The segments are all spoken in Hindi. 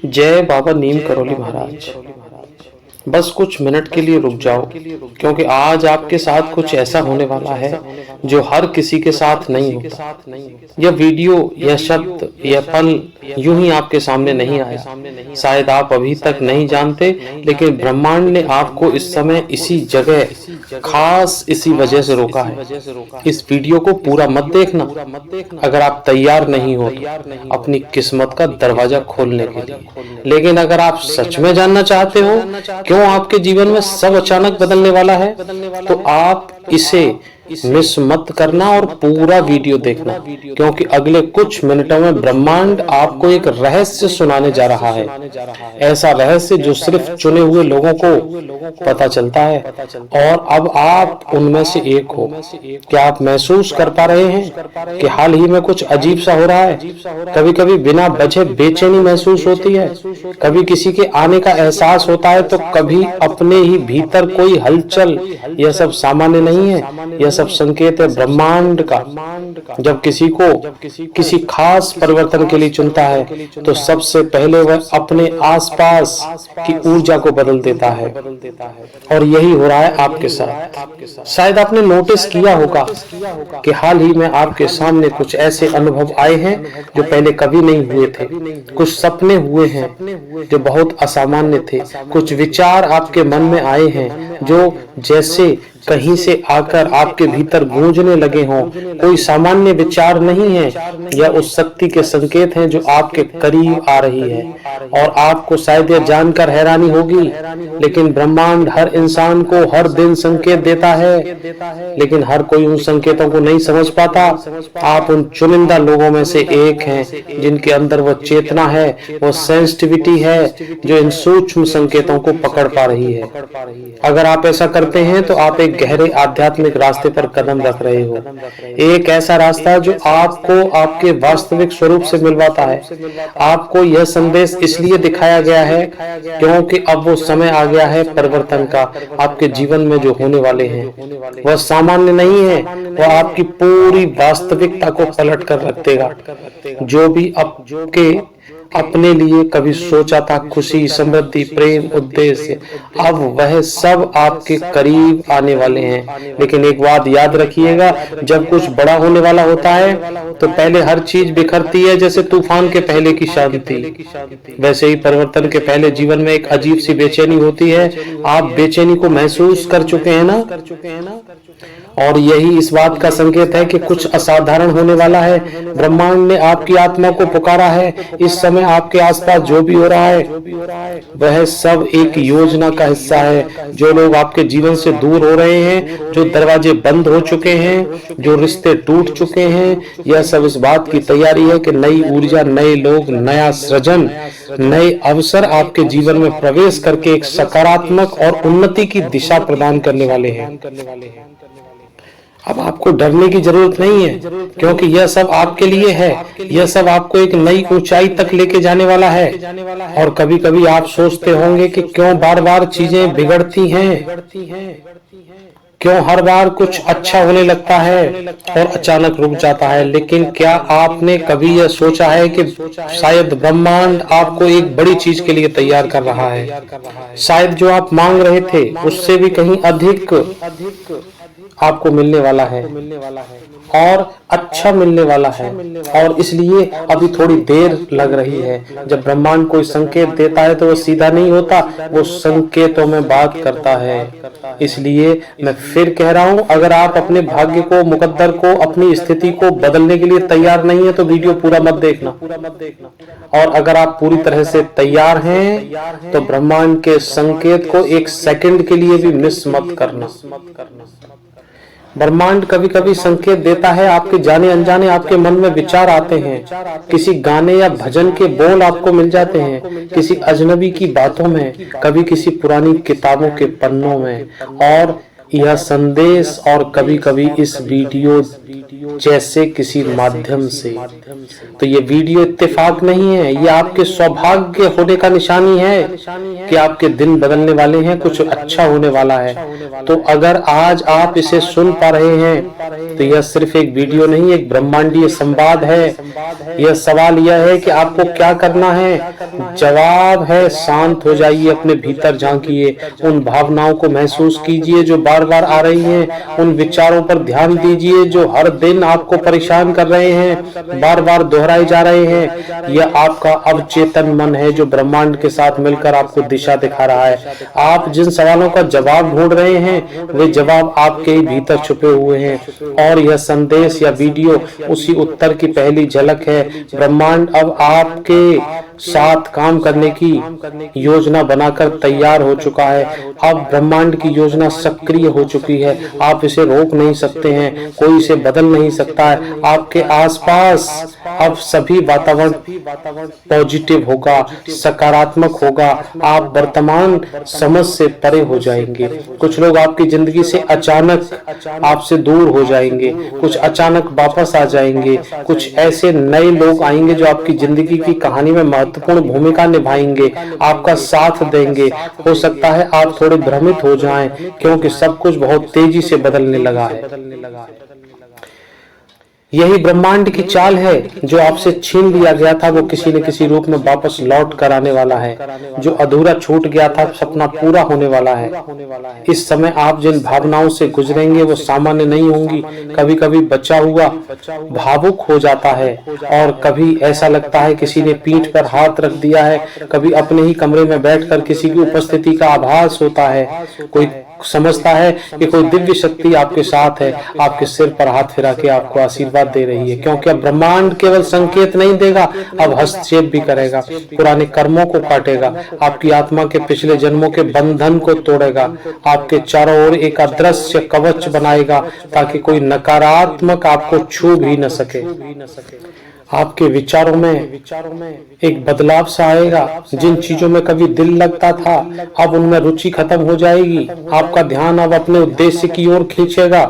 जय बाबा नीम करौली महाराज। बस कुछ मिनट के लिए रुक जाओ, क्योंकि आज आपके साथ कुछ ऐसा होने वाला है जो हर किसी के साथ नहीं होता। यह वीडियो, यह शब्द, यह पल यूं ही आपके सामने नहीं आया। शायद आप अभी तक नहीं जानते, लेकिन ब्रह्मांड ने आपको इस समय इसी जगह खास इसी वजह से रोका है। इस वीडियो को पूरा मत देखना अगर आप तैयार नहीं हो तो अपनी किस्मत का दरवाजा खोलने के लिए। लेकिन अगर आप सच में जानना चाहते हो क्यों आपके जीवन में सब अचानक बदलने वाला है, तो आप इसे मिस मत करना और पूरा वीडियो देखना, क्योंकि अगले कुछ मिनटों में ब्रह्मांड आपको एक रहस्य सुनाने जा रहा है। ऐसा रहस्य जो सिर्फ चुने हुए लोगों को पता चलता है, और अब आप उनमें से एक हो। क्या आप महसूस कर पा रहे हैं कि हाल ही में कुछ अजीब सा हो रहा है? कभी कभी बिना वजह बेचैनी महसूस होती है, कभी किसी के आने का एहसास होता है, तो कभी अपने ही भीतर कोई हलचल। यह सब सामान्य नहीं है, यह सब संकेत है ब्रह्मांड का। जब किसी को किसी खास परिवर्तन के लिए चुनता है, तो सबसे पहले वह अपने आसपास की ऊर्जा को बदल देता है, और यही हो रहा है आपके साथ। शायद आपने नोटिस किया होगा कि हाल ही में आपके सामने कुछ ऐसे अनुभव आए हैं जो पहले कभी नहीं हुए थे। कुछ सपने हुए हैं जो बहुत असामान्य थे। कुछ विचार आपके मन में आए हैं जो जैसे कहीं से आकर आपके भीतर गूंजने लगे हों। कोई सामान्य विचार नहीं है, यह उस शक्ति के संकेत हैं जो आपके करीब आ रही है। और आपको शायद यह जानकर हैरानी होगी, लेकिन ब्रह्मांड हर इंसान को हर दिन संकेत देता है, लेकिन हर कोई उन संकेतों को नहीं समझ पाता। आप उन चुनिंदा लोगों में से एक हैं जिनके अंदर वो चेतना है, वो सेंसिटिविटी है जो इन सूक्ष्म संकेतों को पकड़ पा रही है। अगर आप ऐसा करते हैं तो आप एक गहरे आध्यात्मिक रास्ते पर कदम रख रहे हो। एक ऐसा रास्ता जो आपको आपके वास्तविक स्वरूप से मिलवाता है। आपको यह संदेश इसलिए दिखाया गया है क्योंकि अब वो समय आ गया है परिवर्तन का। आपके जीवन में जो होने वाले हैं वह सामान्य नहीं है, वह आपकी पूरी वास्तविकता को पलट कर रख देगा। जो भी आपके अपने लिए कभी सोचा था, खुशी, समृद्धि, प्रेम, उद्देश्य, अब वह सब आपके करीब आने वाले हैं। लेकिन एक बात याद रखिएगा, जब कुछ बड़ा होने वाला होता है तो पहले हर चीज बिखरती है, जैसे तूफान के पहले की शांति। वैसे ही परिवर्तन के पहले जीवन में एक अजीब सी बेचैनी होती है। आप बेचैनी को महसूस कर चुके हैं ना? और यही इस बात का संकेत है कि कुछ असाधारण होने वाला है। ब्रह्मांड ने आपकी आत्मा को पुकारा है। इस समय आपके आसपास जो भी हो रहा है वह सब एक योजना का हिस्सा है। जो लोग आपके जीवन से दूर हो रहे हैं, जो दरवाजे बंद हो चुके हैं, जो रिश्ते टूट चुके हैं, यह सब इस बात की तैयारी है कि नई ऊर्जा, नए लोग, नया सृजन, नए अवसर आपके जीवन में प्रवेश करके एक सकारात्मक और उन्नति की दिशा प्रदान करने वाले हैं। अब आपको डरने की जरूरत नहीं है, क्योंकि यह सब आपके लिए है। यह सब आपको एक नई ऊंचाई तक लेके जाने वाला है। और कभी कभी आप सोचते होंगे कि क्यों बार बार चीजें बिगड़ती हैं, क्यों हर बार कुछ अच्छा होने लगता है और अचानक रुक जाता है। लेकिन क्या आपने कभी यह सोचा है कि शायद ब्रह्मांड आपको एक बड़ी चीज के लिए तैयार कर रहा है? शायद जो आप मांग रहे थे उससे भी कहीं अधिक आपको मिलने वाला है, और अच्छा मिलने वाला है। और इसलिए अभी थोड़ी देर लग रही है। जब ब्रह्मांड कोई संकेत देता है तो वो सीधा नहीं होता, वो संकेतों में बात करता है। इसलिए मैं फिर कह रहा हूँ, अगर आप अपने भाग्य को, मुकद्दर को, अपनी स्थिति को बदलने के लिए तैयार नहीं है तो वीडियो पूरा मत देखना। और अगर आप पूरी तरह से तैयार हैं तो ब्रह्मांड के संकेत को एक सेकंड के लिए भी मिस मत करना। ब्रह्मांड कभी कभी संकेत देता है, आपके जाने अनजाने आपके मन में विचार आते हैं। किसी गाने या भजन के बोल आपको मिल जाते हैं, किसी अजनबी की बातों में, कभी किसी पुरानी किताबों के पन्नों में। और यह संदेश और कभी कभी इस वीडियो जैसे किसी माध्यम से। तो ये वीडियो इत्तेफाक नहीं है, ये आपके सौभाग्य होने का निशानी है कि आपके दिन बदलने वाले हैं, कुछ अच्छा होने वाला है। तो अगर आज आप इसे सुन पा रहे हैं तो यह सिर्फ एक वीडियो नहीं, एक ब्रह्मांडीय संवाद है। यह सवाल यह है कि आपको क्या करना है। जवाब है शांत हो जाइए, अपने भीतर झांकिए, उन भावनाओं को महसूस कीजिए जो बार बार आ रही हैं, उन विचारों पर ध्यान दीजिए जो हर दिन आपको परेशान कर रहे हैं, बार बार दोहराए जा रहे हैं। यह आपका अवचेतन मन है जो ब्रह्मांड के साथ मिलकर आपको दिशा दिखा रहा है। आप जिन सवालों का जवाब ढूंढ रहे हैं वे जवाब आपके ही भीतर छुपे हुए हैं, और यह संदेश या वीडियो उसी उत्तर की पहली झलक है। ब्रह्मांड अब आपके साथ काम करने की योजना बनाकर तैयार हो चुका है। अब ब्रह्मांड की योजना सक्रिय हो चुकी है। आप इसे रोक नहीं सकते हैं, कोई इसे बदल नहीं सकता है। आपके आसपास अब सभी वातावरण पॉजिटिव होगा, सकारात्मक होगा। आप वर्तमान समझ से परे हो जाएंगे। कुछ लोग आपकी जिंदगी से अचानक आपसे दूर हो जाएंगे, कुछ अचानक वापस आ जाएंगे। कुछ ऐसे नए लोग आएंगे जो आपकी जिंदगी की कहानी में महत्वपूर्ण भूमिका निभाएंगे, आपका साथ देंगे। हो सकता है आप थोड़े भ्रमित हो जाएं क्योंकि सब कुछ बहुत तेजी से बदलने लगा है। यही ब्रह्मांड की चाल है, जो आपसे छीन लिया गया था वो किसी न किसी रूप में वापस लौट कर आने वाला है। जो अधूरा छूट गया था सपना पूरा होने वाला है। इस समय आप जिन भावनाओं से गुजरेंगे वो सामान्य नहीं होंगी। कभी कभी बचा हुआ भावुक हो जाता है, और कभी ऐसा लगता है किसी ने पीठ पर हाथ रख दिया है। कभी अपने ही कमरे में बैठकर किसी की उपस्थिति का आभास होता है। कोई समझता है कि कोई दिव्य शक्ति आपके साथ है, आपके सिर पर हाथ फिरा के आपको आशीर्वाद दे रही है, क्योंकि अब ब्रह्मांड केवल संकेत नहीं देगा, अब हस्तक्षेप भी करेगा, पुराने कर्मों को काटेगा, आपकी आत्मा के पिछले जन्मों के बंधन को तोड़ेगा, आपके चारों ओर एक अदृश्य कवच बनाएगा ताकि कोई नकारात्मक आपको छू भी न सके। आपके विचारों में एक बदलाव सा आएगा। जिन चीजों में कभी दिल लगता था अब उनमें रुचि खत्म हो जाएगी। आपका ध्यान अब अपने उद्देश्य की ओर खींचेगा।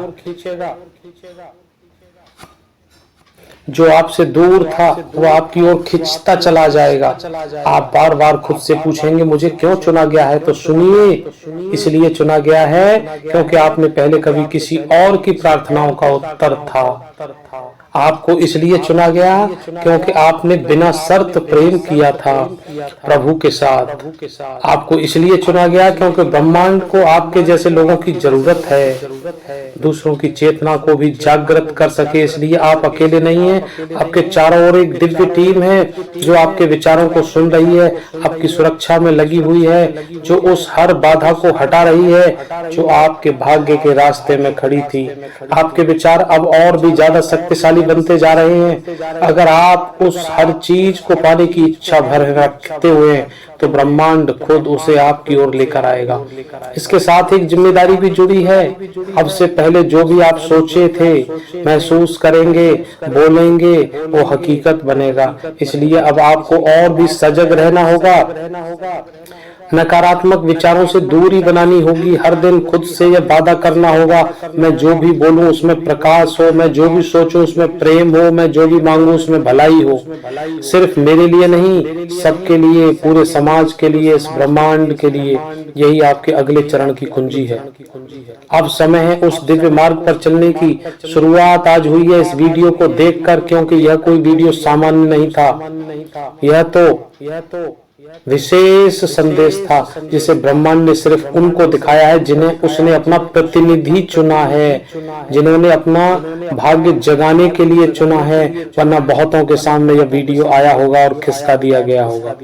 जो आपसे दूर था वो आपकी ओर खिंचता चला जाएगा। आप बार बार खुद से पूछेंगे मुझे क्यों चुना गया है, तो सुनिए, इसलिए चुना गया है क्योंकि आपने पहले कभी किसी और की प्रार्थनाओं का उत्तर था। आपको इसलिए चुना गया क्योंकि आपने बिना शर्त प्रेम किया था प्रभु के साथ। आपको इसलिए चुना गया क्योंकि ब्रह्मांड को आपके जैसे लोगों की जरूरत है, दूसरों की चेतना को भी जागृत कर सके। इसलिए आप अकेले नहीं हैं, आपके चारों ओर एक दिव्य टीम है जो आपके विचारों को सुन रही है, आपकी सुरक्षा में लगी हुई है, जो उस हर बाधा को हटा रही है जो आपके भाग्य के रास्ते में खड़ी थी। आपके विचार अब और भी ज्यादा शक्तिशाली बनते जा रहे हैं। अगर आप उस हर चीज को पाने की इच्छा भर रखते हुए तो ब्रह्मांड खुद उसे आपकी ओर लेकर आएगा। इसके साथ एक जिम्मेदारी भी जुड़ी है। अब से पहले जो भी आप सोचे थे, महसूस करेंगे, बोलेंगे, वो हकीकत बनेगा। इसलिए अब आपको और भी सजग रहना होगा। नकारात्मक विचारों से दूरी बनानी होगी। हर दिन खुद से यह वादा करना होगा, मैं जो भी बोलूं उसमें प्रकाश हो, मैं जो भी सोचूं उसमें प्रेम हो, मैं जो भी मांगूं उसमें भलाई हो। सिर्फ मेरे लिए नहीं, सबके लिए, पूरे समाज के लिए, इस ब्रह्मांड के लिए। यही आपके अगले चरण की कुंजी है। अब समय है उस दिव्य मार्ग पर चलने की। शुरुआत आज हुई है इस वीडियो को देखकर, क्योंकि यह कोई वीडियो सामान्य नहीं था। यह तो विशेष संदेश था जिसे ब्रह्मांड ने सिर्फ उनको दिखाया है जिन्हें उसने अपना प्रतिनिधि चुना है, जिन्होंने अपना भाग्य जगाने के लिए चुना है। वरना बहुतों के सामने यह वीडियो आया होगा और खिसका दिया गया होगा।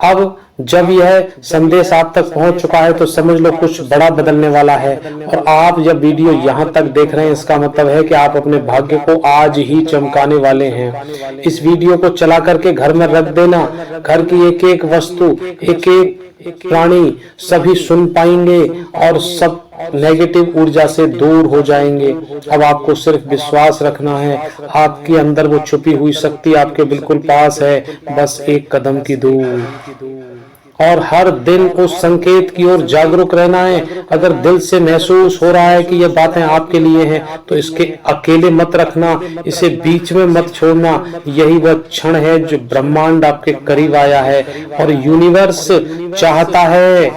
अब जब यह संदेश आप तक पहुंच चुका है तो समझ लो कुछ बड़ा बदलने वाला है। और आप जब वीडियो यहाँ तक देख रहे हैं इसका मतलब है कि आप अपने भाग्य को आज ही चमकाने वाले हैं। इस वीडियो को चला करके घर में रख देना। घर की एक एक वस्तु, एक एक प्राणी सभी सुन पाएंगे और सब नेगेटिव ऊर्जा से दूर हो जाएंगे। अब आपको सिर्फ विश्वास रखना है, आपके अंदर वो छुपी हुई शक्ति आपके बिल्कुल पास है, बस एक कदम की दूर। और हर दिन उस संकेत की ओर जागरूक रहना है। अगर दिल से महसूस हो रहा है कि ये बातें आपके लिए हैं तो इसके अकेले मत रखना, इसे बीच में मत छोड़ना। यही वह क्षण है जो ब्रह्मांड आपके करीब आया है और यूनिवर्स चाहता है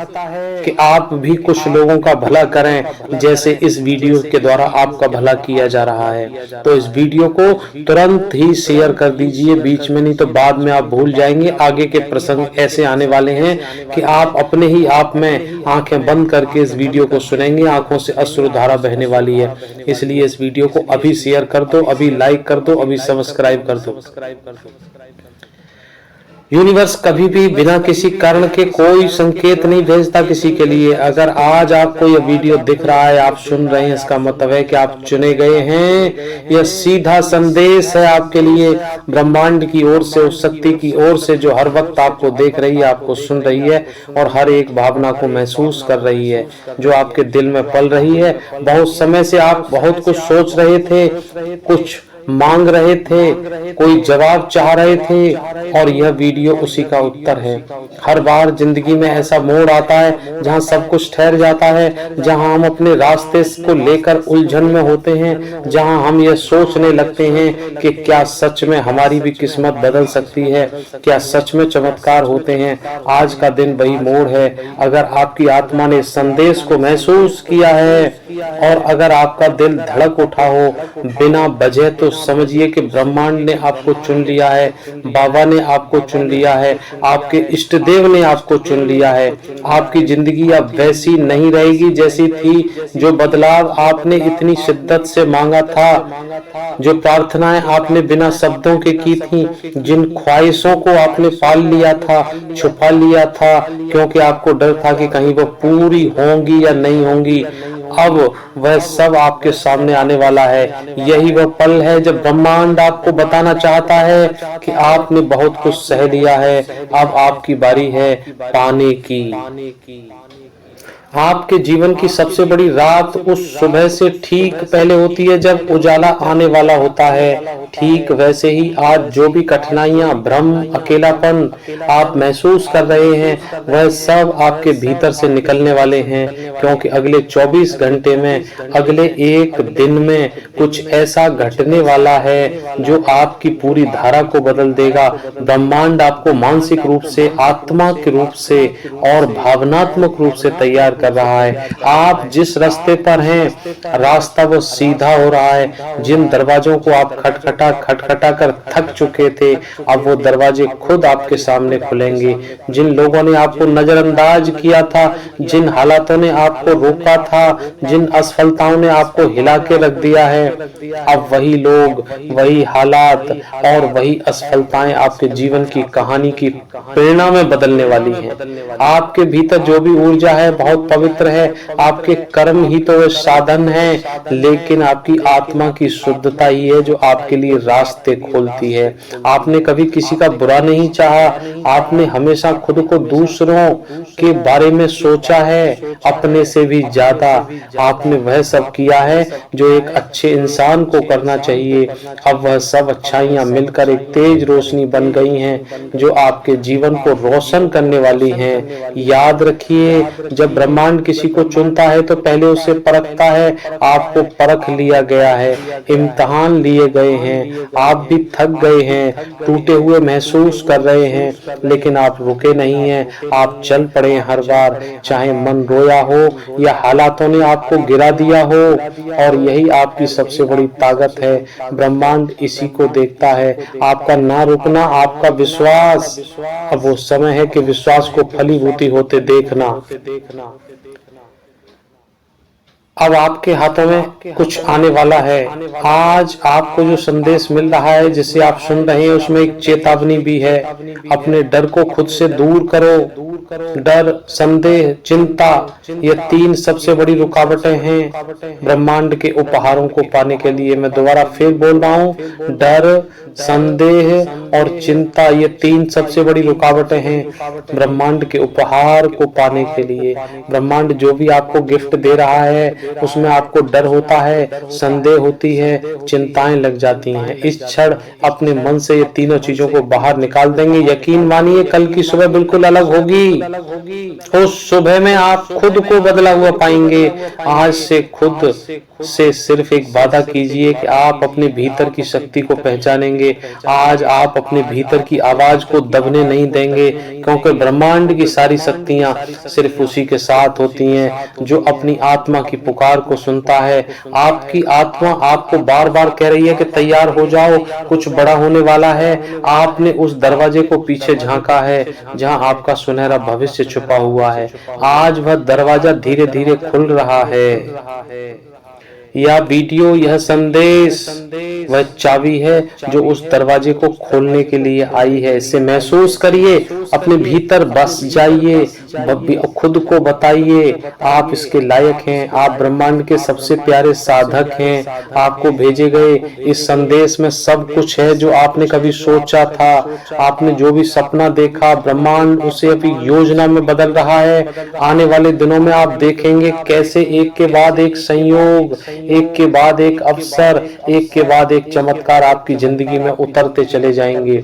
कि आप भी कुछ लोगों का भला करें, जैसे इस वीडियो के द्वारा आपका भला किया जा रहा है। तो इस वीडियो को तुरंत ही शेयर कर दीजिए, बीच में नहीं तो बाद में आप भूल जाएंगे। आगे के प्रसंग ऐसे आने वाले हैं कि आप अपने ही आप में आंखें बंद करके इस वीडियो को सुनेंगे, आंखों से अश्रुधारा बहने वाली है। इसलिए इस वीडियो को अभी शेयर कर दो, अभी लाइक कर दो, अभी सब्सक्राइब कर दो। यूनिवर्स कभी भी बिना किसी कारण के कोई संकेत नहीं भेजता किसी के लिए। अगर आज आपको यह वीडियो दिख रहा है, आप सुन रहे हैं, इसका मतलब है कि आप चुने गए हैं। यह सीधा संदेश है आपके लिए ब्रह्मांड की ओर से, उस शक्ति की ओर से जो हर वक्त आपको देख रही है, आपको सुन रही है और हर एक भावना को महसूस कर रही है जो आपके दिल में पल रही है। बहुत समय से आप बहुत कुछ सोच रहे थे, कुछ मांग रहे थे, कोई जवाब चाह रहे थे और यह वीडियो उसी का उत्तर है। हर बार जिंदगी में ऐसा मोड़ आता है जहां सब कुछ ठहर जाता है, जहां हम अपने रास्ते को लेकर उलझन में होते हैं, जहां हम यह सोचने लगते हैं कि क्या सच में हमारी भी किस्मत बदल सकती है, क्या सच में चमत्कार होते हैं। आज का दिन वही मोड़ है। अगर आपकी आत्मा ने संदेश को महसूस किया है और अगर आपका दिल धड़क उठा हो बिना वजह, तो समझिए कि ब्रह्मांड ने आपको चुन लिया है, बाबा ने आपको चुन लिया है, आपके इष्ट देव ने आपको चुन लिया है। आपकी जिंदगी अब वैसी नहीं रहेगी जैसी थी। जो बदलाव आपने इतनी शिद्दत से मांगा था, जो प्रार्थनाएं आपने बिना शब्दों के की थी, जिन ख्वाहिशों को आपने पाल लिया था, छुपा लिया था क्योंकि आपको डर था कि कहीं वो पूरी होंगी या नहीं होंगी, अब वह सब आपके सामने आने वाला है। यही वह पल है जब ब्रह्मांड आपको बताना चाहता है कि आपने बहुत कुछ सह लिया है, अब आपकी बारी है पाने की। आपके जीवन की सबसे बड़ी रात उस सुबह से ठीक पहले होती है जब उजाला आने वाला होता है। ठीक वैसे ही आज जो भी कठिनाइयां, भ्रम, अकेलापन आप महसूस कर रहे हैं, वह सब आपके भीतर से निकलने वाले हैं, क्योंकि अगले 24 घंटे में, अगले एक दिन में कुछ ऐसा घटने वाला है जो आपकी पूरी धारा को बदल देगा। ब्रह्मांड आपको मानसिक रूप से, आत्मा के रूप से और भावनात्मक रूप से तैयार कर रहा है। आप जिस रास्ते पर हैं, रास्ता वो सीधा हो रहा है। जिन दरवाजों को आप खटखटा कर थक चुके थे, अब वो दरवाजे खुद आपके सामने खुलेंगे। जिन लोगों ने आपको नजरअंदाज किया था, जिन हालातों ने आपको रोका था, जिन असफलताओं ने आपको हिला के रख दिया है, अब वही लोग, वही हालात और वही असफलताएं आपके जीवन की कहानी की प्रेरणा में बदलने वाली हैं। आपके भीतर जो भी ऊर्जा है बहुत पवित्र है। आपके कर्म ही तो वे साधन हैं, लेकिन आपकी आत्मा की शुद्धता ही है जो आपके लिए रास्ते खोलती है। आपने कभी किसी का बुरा नहीं चाहा, आपने हमेशा खुद को दूसरों के बारे में सोचा है, अपने से भी ज्यादा। आपने वह सब किया है जो एक अच्छे इंसान को करना चाहिए। अब वह सब अच्छाइयां मिलकर एक तेज रोशनी बन गई हैं जो आपके जीवन को रोशन करने वाली हैं। याद रखिए, जब ब्रह्मांड किसी को चुनता है तो पहले उसे परखता है। आपको परख लिया गया है, इम्तिहान लिए गए हैं, आप भी थक गए हैं, टूटे हुए महसूस कर रहे हैं, लेकिन आप रुके नहीं हैं। आप चल पड़े हर बार, चाहे मन रोया हो या हालातों ने आपको गिरा दिया हो, और यही आपकी सबसे बड़ी ताकत है। ब्रह्मांड इसी को देखता है, आपका ना रुकना, आपका विश्वास। अब वो समय है कि विश्वास को फलीभूति होते देखना। अब आपके हाथों में कुछ आने वाला है। आज आपको जो संदेश मिल रहा है, जिसे आप सुन रहे हैं, उसमें एक चेतावनी भी है। अपने डर को खुद से दूर करो। डर, संदेह, चिंता, ये तीन सबसे बड़ी रुकावटें हैं ब्रह्मांड के उपहारों को पाने के लिए। मैं दोबारा फिर बोल रहा हूँ, डर, संदेह और चिंता, ये तीन सबसे बड़ी रुकावटें हैं ब्रह्मांड के उपहार को पाने के लिए। ब्रह्मांड जो भी आपको गिफ्ट दे रहा है, उसमें आपको डर होता है, संदेह होती है, चिंताएं लग जाती हैं। इस क्षण अपने मन से ये तीनों चीजों को बाहर निकाल देंगे। यकीन मानिए, कल की सुबह बिल्कुल अलग होगी। उस सुबह में आप खुद को बदला हुआ पाएंगे। आज से खुद से सिर्फ एक वादा कीजिए कि आप अपने भीतर की शक्ति को पहचानेंगे। आज आप अपने भीतर की आवाज को दबने नहीं देंगे, क्योंकि ब्रह्मांड की सारी शक्तियां सिर्फ उसी के साथ होती हैं जो अपनी आत्मा की पुकार को सुनता है। आपकी आत्मा आपको बार बार कह रही है कि तैयार हो जाओ, कुछ बड़ा होने वाला है। आपने उस दरवाजे को पीछे झांका है जहां आपका सुनहरा भविष्य छुपा हुआ है। आज वह दरवाजा धीरे धीरे खुल रहा है। यह वीडियो, यह संदेश वह चाबी है जो उस दरवाजे को खोलने के लिए आई है। इसे महसूस करिए, अपने भीतर बस जाइए, खुद को बताइए आप इसके लायक हैं। आप ब्रह्मांड के सबसे प्यारे साधक हैं। आपको भेजे गए इस संदेश में सब कुछ है जो आपने कभी सोचा था। आपने जो भी सपना देखा, ब्रह्मांड उसे अभी योजना में बदल रहा है। आने वाले दिनों में आप देखेंगे कैसे एक के बाद एक संयोग, एक के बाद एक अवसर, एक के बाद एक चमत्कार आपकी जिंदगी में उतरते चले जाएंगे।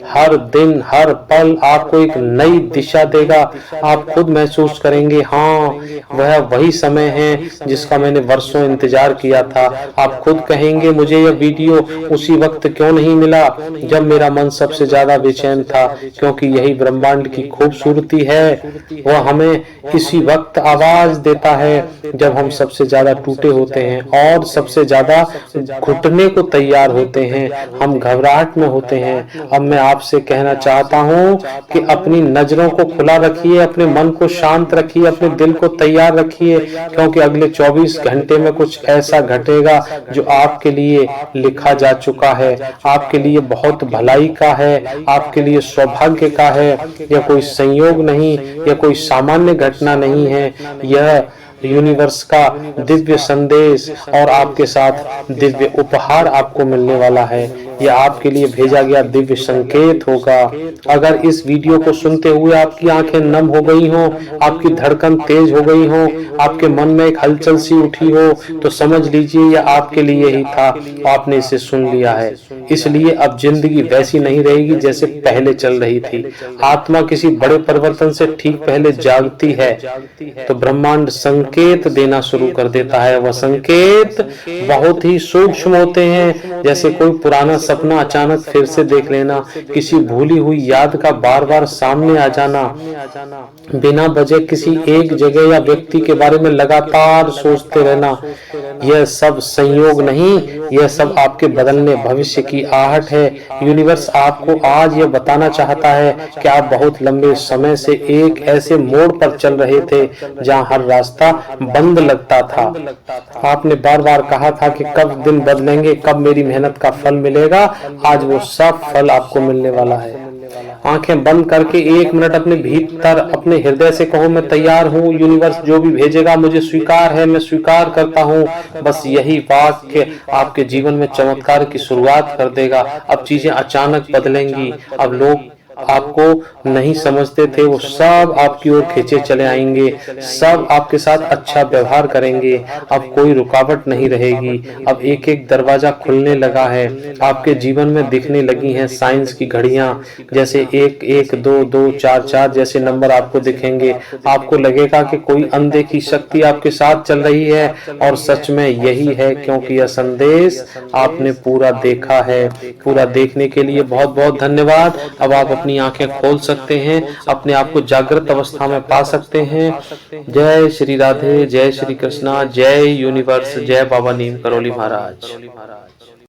हर दिन, हर पल आपको एक नई दिशा देगा। आप खुद महसूस करेंगे, हाँ वह वही समय है जिसका मैंने वर्षों इंतजार किया था। आप खुद कहेंगे, मुझे यह वीडियो उसी वक्त क्यों नहीं मिला जब मेरा मन सबसे ज्यादा बेचैन था, क्योंकि यही ब्रह्मांड की खूबसूरती है। वह हमें इसी वक्त आवाज देता है जब हम सबसे ज्यादा टूटे होते हैं और सबसे ज्यादा घुटने को तैयार होते हैं, हम घबराहट में होते हैं। अब मैं आपसे कहना चाहता हूँ कि अपनी नजरों को खुला रखिए, अपने मन को शांत रखिए, अपने दिल को तैयार रखिए, क्योंकि अगले 24 घंटे में कुछ ऐसा घटेगा जो आपके लिए लिखा जा चुका है, आपके लिए बहुत भलाई का है, आपके लिए सौभाग्य का है। यह कोई संयोग नहीं, यह कोई सामान्य घटना नहीं है। यह यूनिवर्स का दिव्य संदेश और आपके साथ दिव्य उपहार आपको मिलने वाला है। यह आपके लिए भेजा गया दिव्य संकेत होगा। अगर इस वीडियो को सुनते हुए आपकी आंखें नम हो गई हों, आपकी धड़कन तेज हो गई हो, आपके मन में एक हलचल सी उठी हो, तो समझ लीजिए यह आपके लिए ही था। आपने इसे सुन लिया है, इसलिए अब जिंदगी वैसी नहीं रहेगी जैसे पहले चल रही थी। आत्मा किसी बड़े परिवर्तन से ठीक पहले जागती है तो ब्रह्मांड संकेत देना शुरू कर देता है। वह संकेत बहुत ही सूक्ष्म होते हैं, जैसे कोई पुराना सपना अचानक फिर से देख लेना, किसी भूली हुई याद का बार बार सामने आ जाना, बिना वजह किसी एक जगह या व्यक्ति के बारे में लगातार सोचते रहना। यह सब संयोग नहीं, यह सब आपके बदलने भविष्य की आहट है। यूनिवर्स आपको आज यह बताना चाहता है कि आप बहुत लंबे समय से एक ऐसे मोड़ पर चल रहे थे जहां हर रास्ता बंद लगता था। आपने बार बार कहा था कि कब दिन बदलेंगे, कब मेरी मेहनत का फल मिलेगा। आज वो सब फल आपको मिलने वाला है। आंखें बंद करके 1 मिनट अपने भीतर, अपने हृदय से कहो, मैं तैयार हूँ। यूनिवर्स जो भी भेजेगा मुझे स्वीकार है, मैं स्वीकार करता हूँ। बस यही वाक्य आपके जीवन में चमत्कार की शुरुआत कर देगा। अब चीजें अचानक बदलेंगी। अब लोग आपको नहीं समझते थे, वो सब आपकी ओर खींचे चले आएंगे, सब आपके साथ अच्छा व्यवहार करेंगे। अब कोई रुकावट नहीं रहेगी। अब एक एक दरवाजा खुलने लगा है। आपके जीवन में दिखने लगी हैं साइंस की घड़ियां, जैसे 1 1 2 2 4 4 जैसे नंबर आपको दिखेंगे। आपको लगेगा कि कोई अनदेखी शक्ति आपके साथ चल रही है, और सच में यही है, क्योंकि यह संदेश आपने पूरा देखा है। पूरा देखने के लिए बहुत बहुत धन्यवाद। अब आप अपनी आंखें खोल सकते हैं, अपने आप को जागृत अवस्था में पा सकते हैं। जय श्री राधे, जय श्री कृष्णा, जय यूनिवर्स, जय बाबा नीम करोली महाराज।